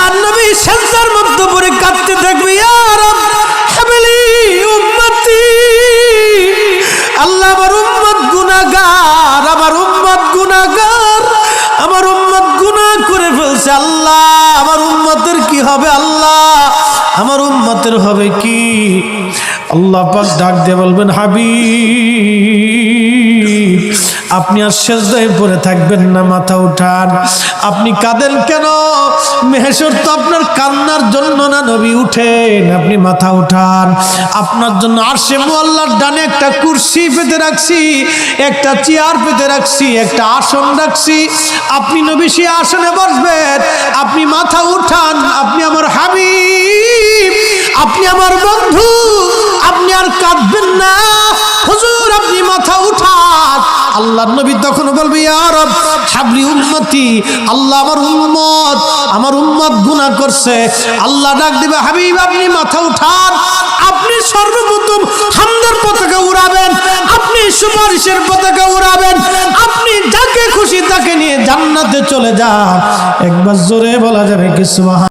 আল্লাহর নবী সিজদার মধ্যে পড়ে কাঁদতে থাকবে, ইয়া রাব হাবলি উম্মতি, আল্লাহ আমার উম্মত গুনাহগার, আমার উম্মত গুনাহগার, আমার উম্মত গুনাহ করে ফেলছে, আল্লাহ আমার উম্মতের কি হবে, আল্লাহ আমার উম্মতের হবে কি? আল্লাহ পাক ডাক দিয়ে বলবেন, হাবিব আপনি আর সিজদায় পড়ে থাকবেন না, মাথা উঠান। আপনি কাঁদেন কেন? মেহেশর তো আপনার কান্নার জন্য না, নবী উঠেন, আপনি মাথা উঠান। আপনার জন্য আরশে মুআল্লার ডানে একটা কুরসি পেতে রাখছি, একটা চেয়ার পেতে রাখছি, একটা আসন রাখছি, আপনি নবী সেই আসনে বসবেন। আপনি মাথা উঠান, আপনি আমার হাবিব, আপনি আমার বন্ধু, আপনি আর কাঁদবেন না। হুজুর আপনি মাথা উঠান। আল্লাহর নবী তখন বলবে, ইয়া রাব হাবলি উম্মতি, আল্লাহ আমার উম্মত গুনাহ করছে। আল্লাহ ডাক দিবে, হাবিব আপনি মাথা উঠান। আপনি সর্বপ্রথম হামদের পতাকা উড়াবেন, আপনি সুপারিশের পতাকা উড়াবেন, আপনি যাকে খুশি তাকে নিয়ে জান্নাতে চলে যান। একবার জোরে বলা যাবে কি সুবহান।